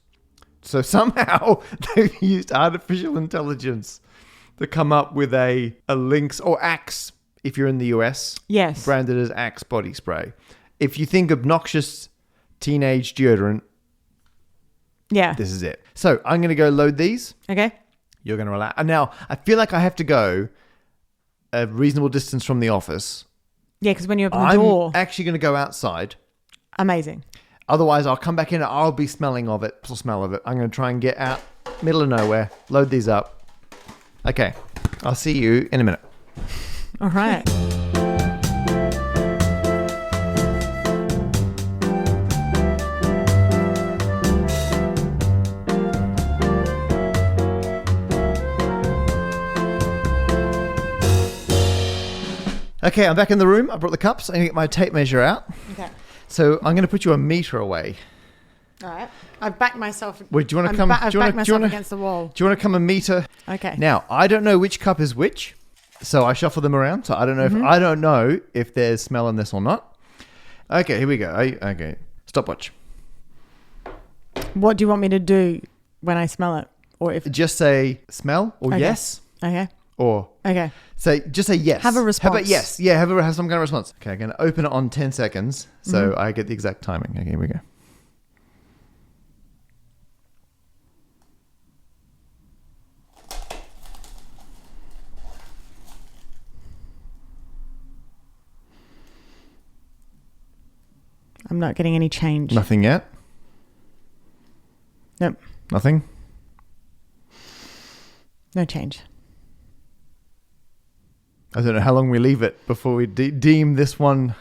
So somehow they've used artificial intelligence to come up with a Lynx or Axe, if you're in the US. Yes. Branded as Axe body spray. If you think obnoxious teenage deodorant, yeah, this is it. So I'm going to go load these. Okay. You're going to relax. And now I feel like I have to go a reasonable distance from the office. Yeah, because when you open the door. I'm actually going to go outside. Amazing. Otherwise, I'll come back in. I'll be smelling of it. Smell of it. I'm going to try and get out middle of nowhere. Load these up. Okay. I'll see you in a minute. All right. Okay, I'm back in the room. I brought the cups. I'm going to get my tape measure out. Okay. So I'm going to put you a meter away. All right. I've backed myself. Wait, do you want to come? I've do you backed want to? myself against the wall. Do you want to come a meter? Okay. Now I don't know which cup is which, so I shuffle them around. So I don't know if there's smell in this or not. Okay, here we go. Okay, stopwatch. What do you want me to do when I smell it, or if Just say smell or Okay. yes okay, or okay, just say yes. Have a How response. about yes? Yeah, have some kind of response. Okay, I'm going to open it on 10 seconds so I get the exact timing. Okay, here we go. I'm not getting any change. Nothing yet? Nope, Nothing? no change. I don't know how long we leave it before we deem this one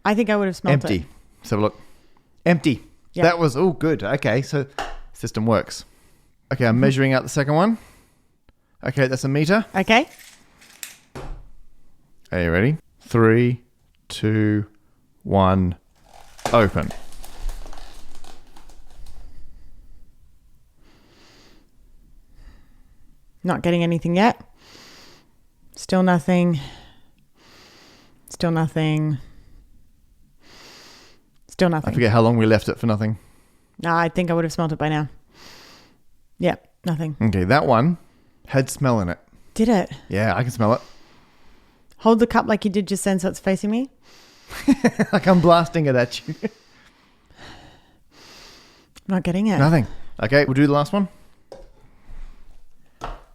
I think I would have smelled empty. it. So look. Empty. Yeah. That was all good. Okay, so system works. Okay, I'm measuring out the second one. Okay, that's a meter. Okay. Are you ready? 3, 2, 1, open. Not getting anything yet. Still nothing. Still nothing. Still I nothing. forget how long we left it for nothing. No, I think I would have smelled it by now. Yep, nothing. Okay, that one had smell in it. Did it? Yeah, I can smell it. Hold the cup like you did just then so it's facing me. Like I'm blasting it at you. Not getting it. Nothing. Okay, we'll do the last one.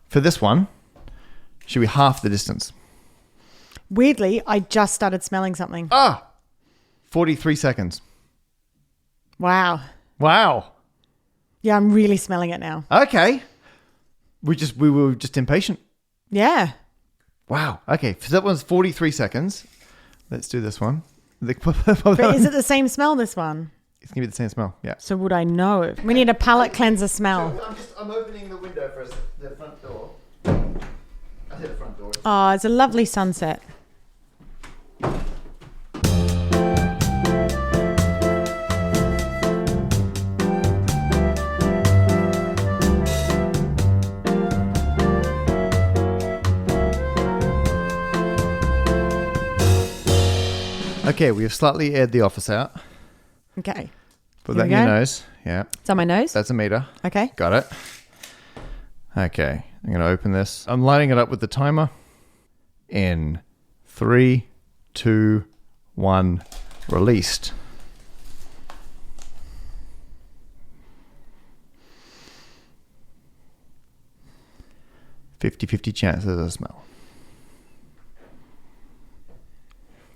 For this one, should we half the distance? Weirdly, I just started smelling something. 43 seconds. Wow. Wow. Yeah, I'm really smelling it now. Okay. We were just impatient. Yeah. Wow. Okay. So that one's 43 seconds. Let's do this one. But is it the same smell, this one? It's going to be the same smell. Yeah. So would I know it? We need a palate cleanser smell. I'm opening the window for the front door. I said the front door. Oh, it's a lovely sunset. Okay, we have slightly aired the office out. Okay. Put Here that we in your go. nose. Yeah. It's on my nose. That's a meter. Okay. Got it. Okay. I'm going to open this. I'm lining it up with the timer. In 3, 2, 1, released. 50-50 chance there's a smell.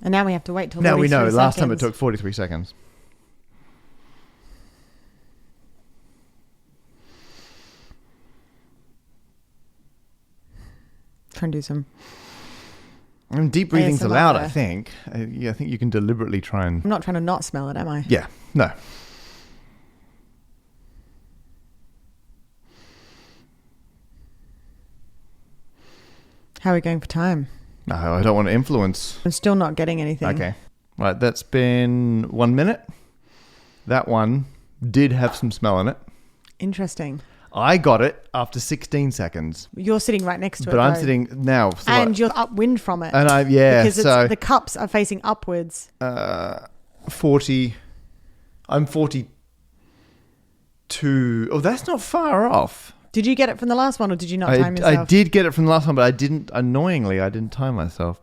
And now we have to wait till Now we know. 43 Last time it seconds. took 43 seconds. Try and do some. And deep breathing's ASMR allowed, there. I think. Yeah, I think you can deliberately try and... I'm not trying to not smell it, am I? Yeah. No. How are we going for time? No, I don't want to influence. I'm still not getting anything. Okay. Right, that's been 1 minute. That one did have some smell in it. Interesting. I got it after 16 seconds. You're sitting right next to it. But I'm though. sitting now. So And you're upwind from it. because Because the cups are facing upwards. 40. I'm 42. Oh, that's not far off. Did you get it from the last one or did you not time yourself? I did get it from the last one, but I didn't. Annoyingly, I didn't time myself.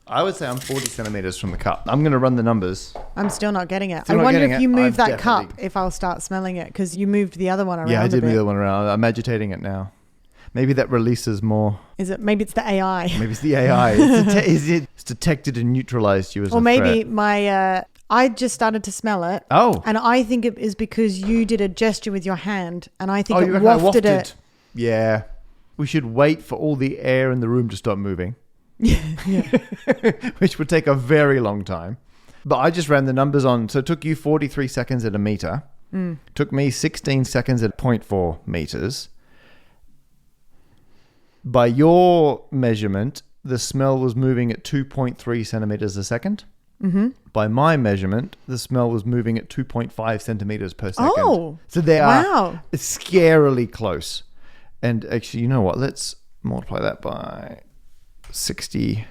I would say I'm 40 centimeters from the cup. I'm going to run the numbers. I'm still not getting it. Still I not wonder getting if it? you move I've that cup, definitely- if I'll start smelling it, because you moved the other one around. Yeah, I a did move bit. the other one around. I'm agitating it now. Maybe that releases more. Is it? Maybe it's the AI. Maybe it's the AI. It's detected and neutralized you as a Or maybe threat. my I just started to smell it. Oh. And I think it is because you did a gesture with your hand, and I think Oh, it you reckon I wafted it. Yeah. We should wait for all the air in the room to stop moving. Yeah. Which would take a very long time. But I just ran the numbers on. So it took you 43 seconds at a meter. Took me 16 seconds at 0.4 meters. By your measurement, the smell was moving at 2.3 centimeters a second. by my measurement, the smell was moving at 2.5 centimeters per second. Oh, so they are wow. scarily close. And actually, you know what? Let's multiply that by 60.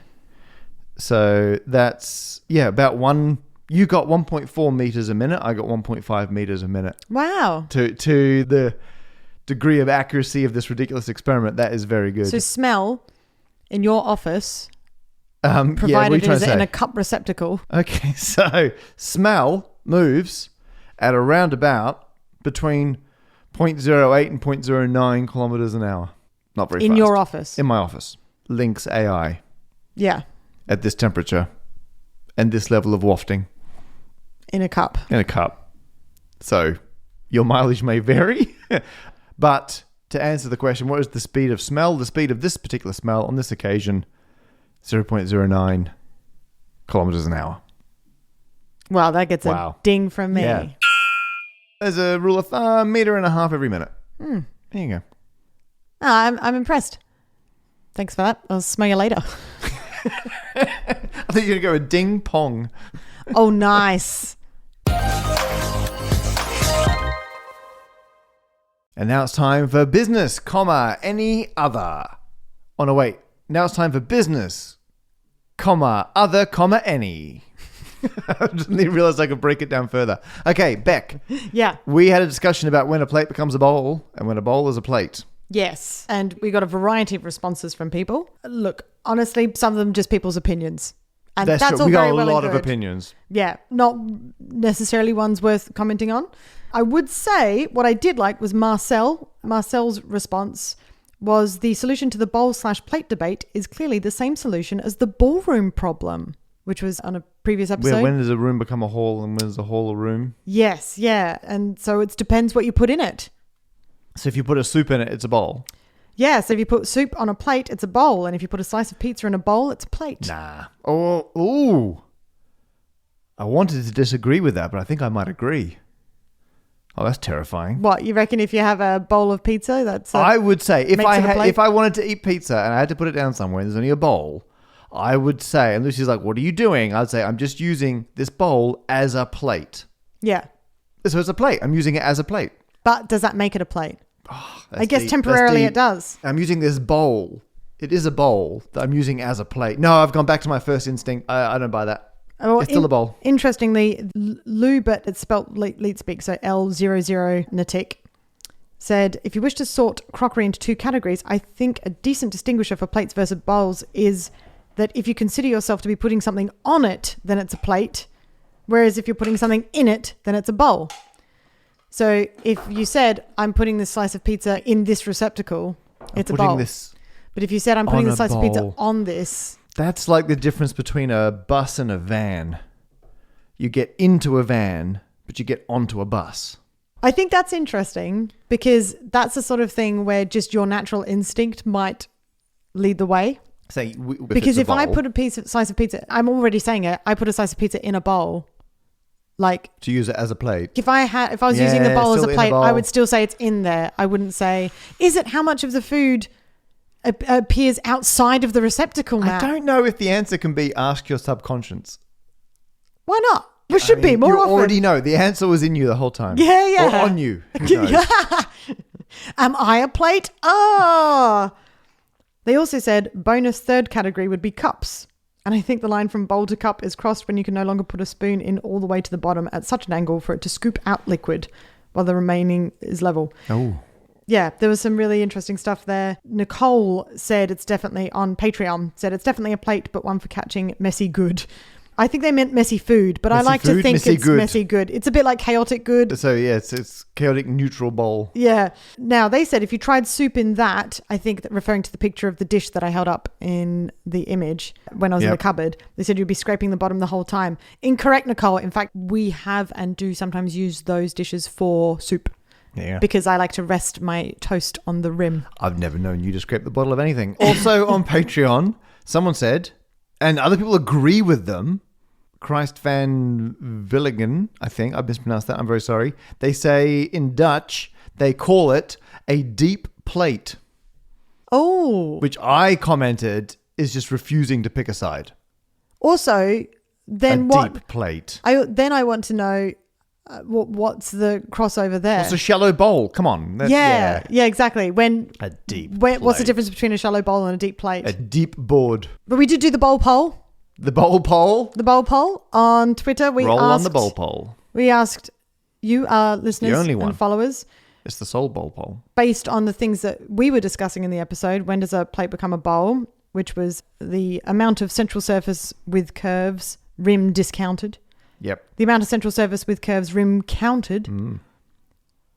So that's, about one. You got 1.4 meters a minute. I got 1.5 meters a minute. Wow. To the degree of accuracy of this ridiculous experiment, that is very good. So smell in your office, What provided are you it is trying to in say? a cup receptacle. Okay, so smell moves at around about between 0.08 and 0.09 kilometers an hour. Not very fast. In your office. In my office. Lynx AI. Yeah. At this temperature and this level of wafting. In a cup. In a cup. So your mileage may vary. But to answer the question, what is the speed of smell? The speed of this particular smell on this occasion, 0.09 kilometers an hour. Wow, that gets a ding from me. Yeah. There's a rule of thumb, meter and a half every minute. There you go. Oh, I'm impressed. Thanks for that. I'll smell you later. I think you're going to go with ding pong. Oh, nice. And now it's time for business, any other. Oh, no, wait. Now it's time for business, other, any. I didn't realize I could break it down further. Okay, Beck. Yeah. We had a discussion about when a plate becomes a bowl and when a bowl is a plate. Yes. And we got a variety of responses from people. Look, honestly, some of them just people's opinions. And that's true. all We got very a well lot and of good. opinions. Yeah, not necessarily ones worth commenting on. I would say what I did like was Marcel's response was the solution to the bowl/plate debate is clearly the same solution as the ballroom problem, which was on a previous episode. When does a room become a hall and when is a hall a room? Yes, yeah. And so it depends what you put in it. So if you put a soup in it, it's a bowl. Yeah, so if you put soup on a plate, it's a bowl. And if you put a slice of pizza in a bowl, it's a plate. Nah. Ooh. I wanted to disagree with that, but I think I might agree. Oh, that's terrifying. What, you reckon if you have a bowl of pizza, that's I would say if makes it a plate? if I wanted to eat pizza and I had to put it down somewhere and there's only a bowl, I would say, and Lucy's like, what are you doing? I'd say, I'm just using this bowl as a plate. Yeah. So it's a plate. I'm using it as a plate. But does that make it a plate? Oh, I guess temporarily it does. I'm using this bowl. It is a bowl that I'm using as a plate. No, I've gone back to my first instinct. I don't buy that. Well, it's still a bowl. Interestingly, Lou, but it's spelt leet speak, so L00 Natik, said, if you wish to sort crockery into two categories, I think a decent distinguisher for plates versus bowls is that if you consider yourself to be putting something on it, then it's a plate. Whereas if you're putting something in it, then it's a bowl. So if you said, I'm putting this slice of pizza in this receptacle, it's a bowl. But if you said, I'm putting the slice of pizza on this... That's like the difference between a bus and a van. You get into a van, but you get onto a bus. I think that's interesting because that's the sort of thing where just your natural instinct might lead the way. Say, because if I put a slice of pizza, I'm already saying it, I put a slice of pizza in a bowl. Like to use it as a plate. If I was using the bowl as a plate, I would still say it's in there. I wouldn't say, is it how much of the food appears outside of the receptacle now? I don't know if the answer can be ask your subconscious. Why not? We should be more often. You already know. The answer was in you the whole time. Yeah. Or on you. Who knows? Am I a plate? Oh. They also said bonus third category would be cups. And I think the line from bowl to cup is crossed when you can no longer put a spoon in all the way to the bottom at such an angle for it to scoop out liquid while the remaining is level. Oh. Yeah, there was some really interesting stuff there. Nicole said it's definitely on Patreon, said it's definitely a plate, but one for catching messy good. I think they meant messy food, but I like to think it's messy good. It's a bit like chaotic good. So yeah, it's chaotic neutral bowl. Yeah. Now they said if you tried soup in that, I think that referring to the picture of the dish that I held up in the image when I was in the cupboard, they said you'd be scraping the bottom the whole time. Incorrect, Nicole. In fact, we have and do sometimes use those dishes for soup. Yeah. Because I like to rest my toast on the rim. I've never known you to scrape the bottle of anything. Also on Patreon, someone said, and other people agree with them, Christ van Villingen, I think. I mispronounced that. I'm very sorry. They say in Dutch, they call it a deep plate. Oh. Which I commented is just refusing to pick a side. Also, then a what? deep plate. I want to know what's the crossover there. What's a shallow bowl? Come on. Yeah, exactly. A deep plate. What's the difference between a shallow bowl and a deep plate? A deep board. But we did do the bowl poll. The bowl poll? The bowl poll on Twitter. Roll on the bowl poll. We asked you, our listeners The only one. and followers, It's the soul bowl poll. based on the things that we were discussing in the episode, when does a plate become a bowl, which was the amount of central surface with curves, rim discounted. Yep. The amount of central surface with curves, rim counted.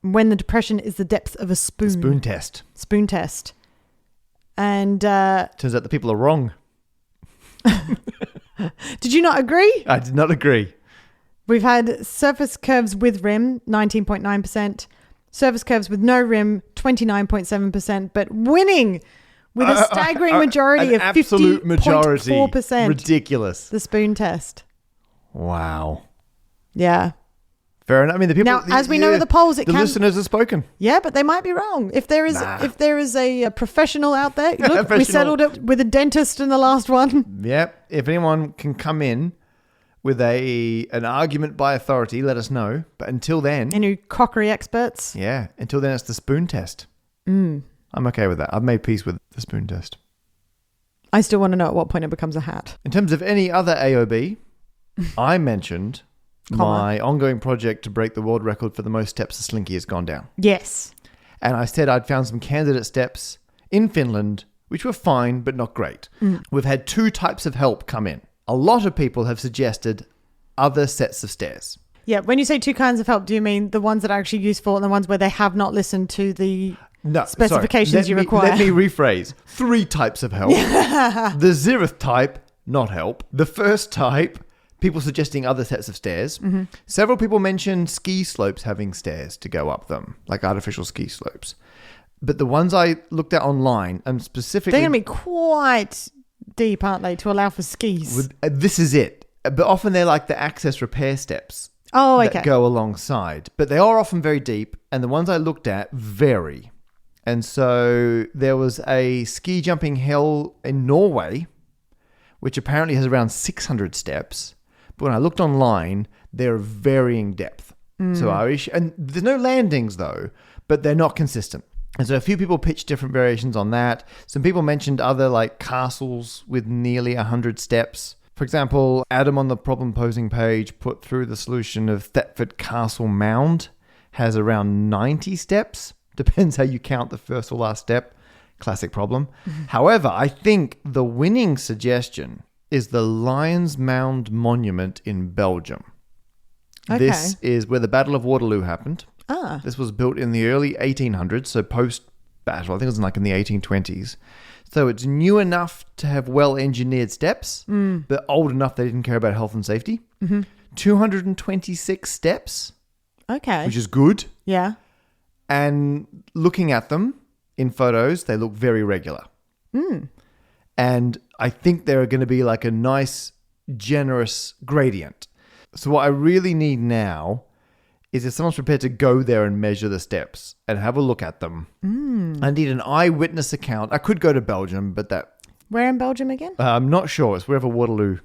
When the depression is the depth of a spoon. Spoon test. Spoon test. And Turns out the people are wrong. did you not agree? I did not agree. We've had surface curves with rim, 19.9%. Surface curves with no rim, 29.7%. But winning with a staggering majority An of absolute majority. 50.4%. Ridiculous. The spoon test. Wow. Yeah. Fair enough. I mean, the people. Now, as we know with the polls, the listeners have spoken. Yeah, but they might be wrong. If there is a professional out there, look, we settled it with a dentist in the last one. Yep. If anyone can come in with an argument by authority, let us know. But until then, Any crockery experts? yeah, until then, it's the spoon test. I'm okay with that. I've made peace with the spoon test. I still want to know at what point it becomes a hat. In terms of any other AOB, I mentioned my ongoing project to break the world record for the most steps a slinky has gone down. Yes. And I said I'd found some candidate steps in Finland, which were fine, but not great. We've had 2 types of help come in. A lot of people have suggested other sets of stairs. Yeah, when you say 2 kinds of help, do you mean the ones that are actually useful and the ones where they have not listened to the specifications you require? Let me rephrase. 3 types of help. The 0th type, not help. The first type, people suggesting other sets of stairs. Several people mentioned ski slopes having stairs to go up them, like artificial ski slopes. But the ones I looked at online, and specifically... They're going to be quite deep, aren't they, to allow for skis? This is it. But often they're like the access repair steps. Oh, okay. That go alongside. But they are often very deep, and the ones I looked at vary. And so there was a ski jumping hill in Norway, which apparently has around 600 steps. But when I looked online, they're varying depth. So and there's no landings though, but they're not consistent. And so a few people pitched different variations on that. Some people mentioned other like castles with nearly 100 steps. For example, Adam on the problem posing page put through the solution of Thetford Castle Mound has around 90 steps. Depends how you count the first or last step. Classic problem. However, I think the winning suggestion is the Lions Mound Monument in Belgium. Okay. This is where the Battle of Waterloo happened. Ah. This was built in the early 1800s, so post-battle. I think it was in the 1820s. So it's new enough to have well-engineered steps, but old enough they didn't care about health and safety. 226 steps, Okay. which is good. Yeah. And looking at them in photos, they look very regular. And I think they're going to be like a nice, generous gradient. So what I really need now is if someone's prepared to go there and measure the steps and have a look at them. I need an eyewitness account. I could go to Belgium, but that... Where in Belgium again? I'm not sure. It's wherever Waterloo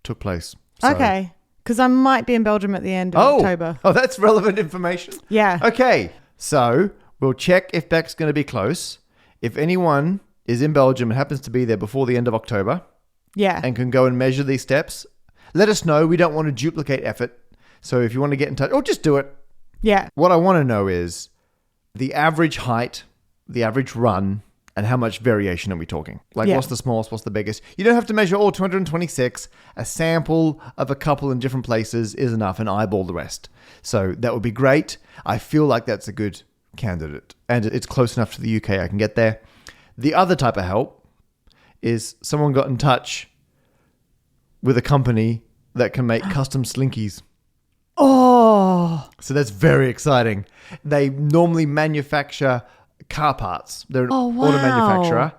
took place. So. Okay. Because I might be in Belgium at the end of October. Oh, that's relevant information. Yeah. Okay. So we'll check if Beck's going to be close. If anyone is in Belgium and happens to be there before the end of October Yeah. and can go and measure these steps, let us know. We don't want to duplicate effort. So if you want to get in touch, or just do it. Yeah. What I want to know is the average height, the average run, and how much variation are we talking? Like, what's the smallest, what's the biggest? You don't have to measure all 226. A sample of a couple in different places is enough, and eyeball the rest. So that would be great. I feel like that's a good candidate, and it's close enough to the UK I can get there. The other type of help is someone got in touch with a company that can make custom slinkies. Oh. So that's very exciting. They normally manufacture car parts. They're an auto manufacturer,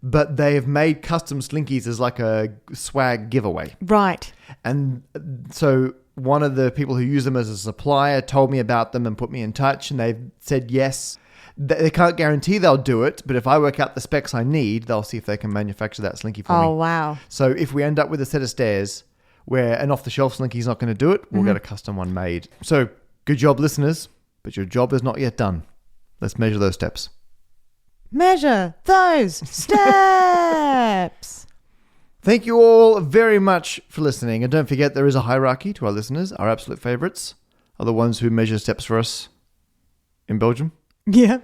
but they have made custom slinkies as like a swag giveaway. Right. And so one of the people who use them as a supplier told me about them and put me in touch, and they've said yes. They can't guarantee they'll do it, but if I work out the specs I need, they'll see if they can manufacture that slinky for me. Oh, wow. So if we end up with a set of stairs where an off-the-shelf slinky is not going to do it, we'll get a custom one made. So, good job, listeners, but your job is not yet done. Let's measure those steps. Measure those steps. Thank you all very much for listening. And don't forget, there is a hierarchy to our listeners. Our absolute favorites are the ones who measure steps for us in Belgium. Yeah.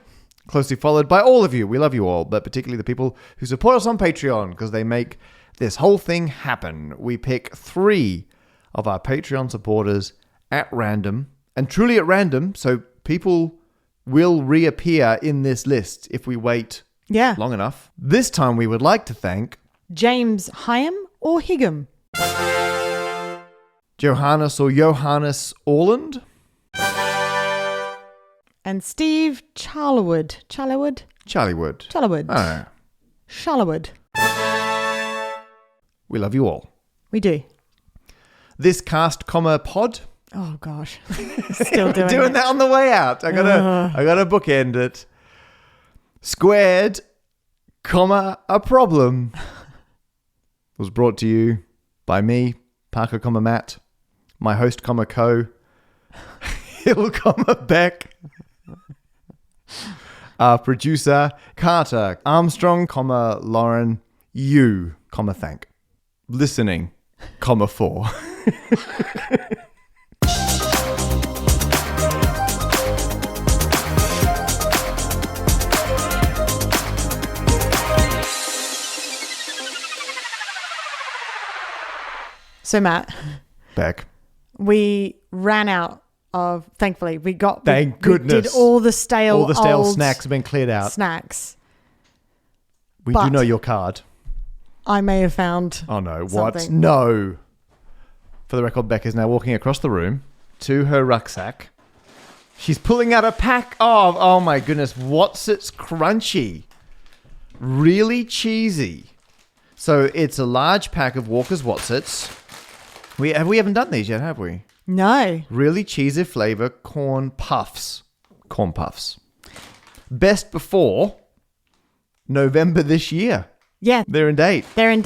Closely followed by all of you. We love you all, but particularly the people who support us on Patreon because they make this whole thing happen. We pick 3 of our Patreon supporters at random, and truly at random, so people will reappear in this list if we wait long enough. This time we would like to thank James Hyam or Higham, Johannes or Johannes Orland, and Steve Charlwood. Charliewood. Charlwood. Charlwood. We love you all. We do. This cast, pod. Oh gosh, still doing that on the way out. I gotta bookend it. Squared, a problem. Was brought to you by me, Parker, Matt, my host, co, Hill, Beck, our producer, Carter, Armstrong, Lauren, you, thank, listening, 4. So Matt, Beck, we ran out of. Thankfully, we got. Thank goodness. We did all the stale old snacks have been cleared out. Snacks. We do know your card. I may have found. Oh no! Something. What? No. For the record, Beck is now walking across the room to her rucksack. She's pulling out a pack of. Oh my goodness! What's it's crunchy? Really cheesy. So it's a large pack of Walker's Wotsits. We haven't done these yet, have we? No. Really cheesy flavor corn puffs. Best before November this year. Yeah. They're in date. And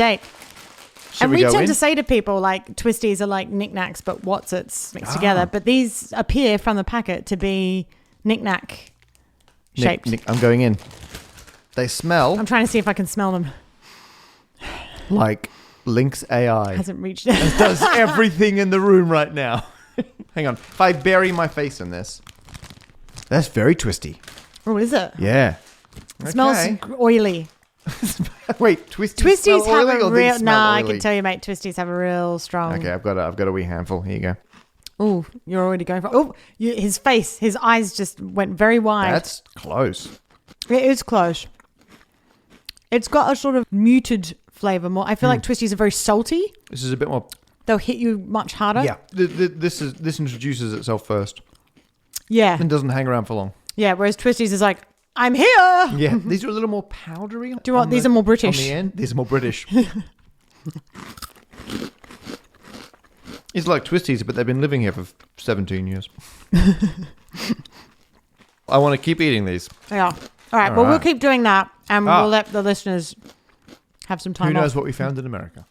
we tend to say to people like twisties are like knickknacks but Wotsits mixed together. But these appear from the packet to be knickknack shaped. I'm going in. They smell. I'm trying to see if I can smell them. Like Lynx AI. Hasn't reached it. It does everything in the room right now. Hang on. If I bury my face in this. That's very twisty. Oh, is it? Yeah. It smells oily. Wait, twisties have oily, a real. Nah, oily? I can tell you, mate. Twisties have a real strong. Okay, I've got a wee handful. Here you go. Oh, you're already going for. Oh, his eyes just went very wide. That's close. It is close. It's got a sort of muted flavor more. I feel like twisties are very salty. This is a bit more. They'll hit you much harder. Yeah, this introduces itself first. Yeah, and doesn't hang around for long. Yeah, whereas twisties is like, I'm here. Yeah, these are a little more powdery. Do you want? These are more British. On the end, these are more British. It's like twisties, but they've been living here for 17 years. I want to keep eating these. Yeah. All right. Well, we'll keep doing that, and we'll let the listeners have some time. Who knows off. what we found in America?